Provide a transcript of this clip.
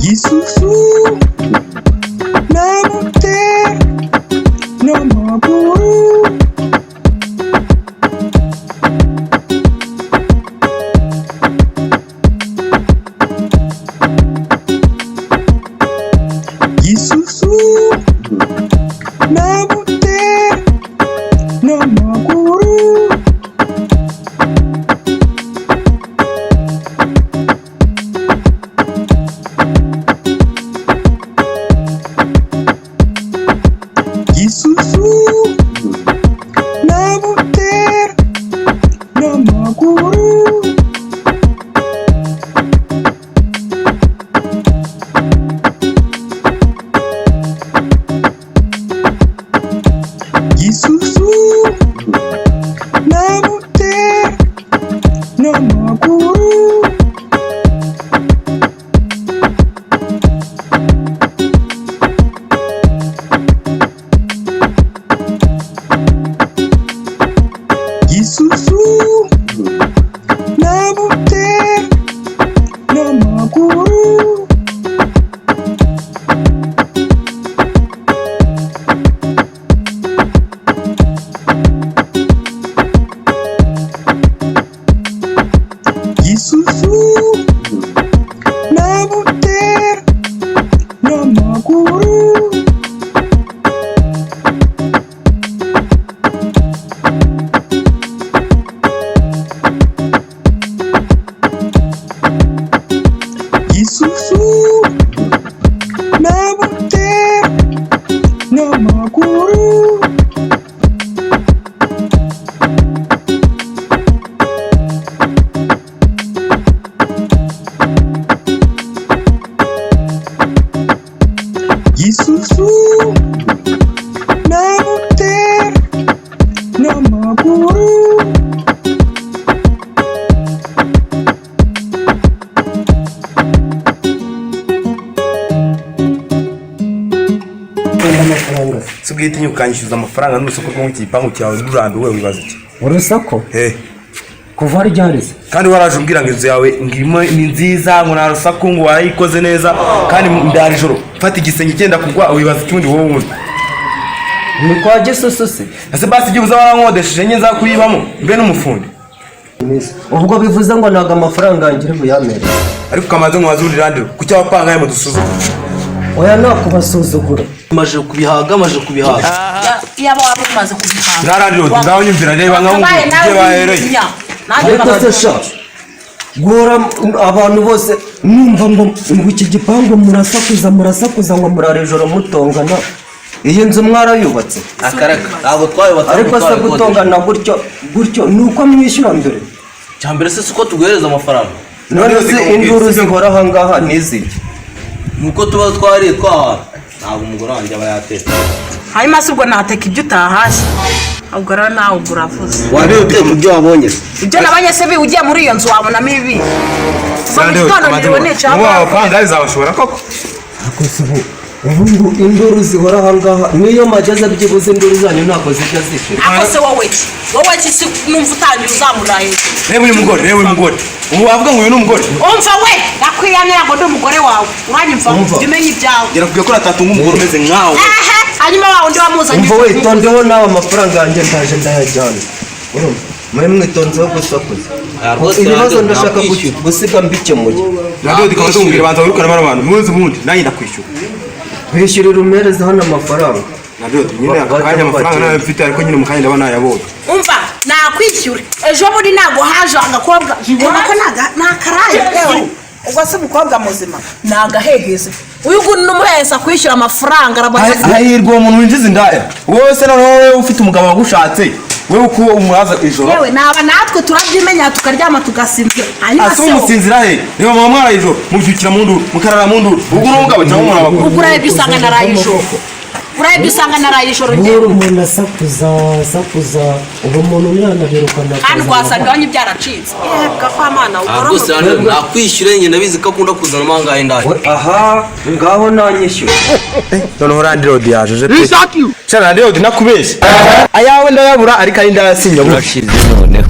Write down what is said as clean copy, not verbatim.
Gisusu na Butera na Maguru. Gisusu na Butera na Maguru. Gisusu na Butera na Maguru. Gisusu na Butera na Maguru. Gisusu na Butera na Maguru. Gisusu na Butera na Maguru. Gisusu na Butera na Maguru. Gisusu na Butera na Maguru. Sugiti nyukanyishuza amafaranga n'usoko rwo mu kipangu cyawe n'urando we wibaza iki? Urusako? Kuva ryarize. Kandi waraje umbwira ngo inzu yawe ngirimo ni nziza ngo narusako ngo warayikoze neza kandi ndari joro. Fata igisenge cyenda kugwa wibaza ikibundi wowe wundi. Ni kwa Gisusu se? Ase basi gibuza warankodesheje nye nzakuyibamo mbe n'umufundi. Ubwo bivuze ngo naga amafaranga ngire buyamere. Ariko kamaze ngo wazurira kucyo wapanga mu dusuzuma. Oya nakubasuzugura. Maje kubihaga yaba wabumaze kubihaga narandiro ndaho nyumvira reba nkaho ngiye bahereye ariko se sha gora abantu bose numva ngo iki gipangu murasakuza ngo murarejoro mutongana iyi nzu mwarayubatse akaraka abo twayubatse ariko se gutongana gutyo nuko mwishyura mbere cyambere se suko tuguhereza amafaranga none se induru zihora hangaha nizi nuko tuba twari twahara ntabwo umugore wanjye aba yatetse hanyuma se ubwo nateka ibyo utahashye ubwo rero nawe ubwo uravuze wari uteka ibyo wabonye ibyo nabonye se ugiye muri iyo nzu wabonamo ibi amafaranga bizabashobora koko ariko se ubu induru zihora hangaha niyo mageze byibuze induru zanyu ntabwo zijya zishira ako se wowe kisi numva utangira uzamura hejuru reba uyu mugore ubu wavuga ngo uyu ni umugore umva we nakwiyanira ngo ndi umugore wawe uranyumva bimenye ibyawe yarakubwiye ko ratatunga umugore umeze nkawe hanyuma wa undi wamuzanye umva we tondeho nawe amafaranga yanjye ndaje ndayajyana urumva muri mwitonzeho gusakuza ibibazo ndashaka gusiga mbikemuye nabyo dikaba tumbwira banza wirukana bano bantu muzi ubundi nanjye ndakwishyura kwishyurira umereze hano amafaranga nabyo nyine akanya amafaranga nayo mfite ariko nyine mukanya ndabona yabonye umva nakwishyura ejo buri ntago haje agakobwa mbona ko nakaraye ubwo se umukobwa muzima nagahegeze uyu n'umuhesa kwishyura amafaranga arabona hahirwa umuntu winjiza indaya wowe se nawe ufite umugabo wagushatse wewe uko umuraza ijoro yewe naba natwe turabyimenya tukaryama tugasinzira hanyuma se umusinzira he niba mama mwara ijoro mubyukira mu nduru mukarara mu nduru ubwo n'umugabo cyangwa umuntu abakuru ubwo uraye bisanga naraye ijoro urebye usanga naraye ijoro Buri umuntu asakuza ubu umuntu ntiyanabirukana kandi wasanga wanyu byaracitse yega kwa mana gusa nakwishyure nyine ndabizi ko akunda kuzana amangahe indaya aha ngaho nanyishyura noneho randi rodi yaje je pe cyane randi rodi nakubeshye ayawe ndayabura ariko ari ndayasinya urashize none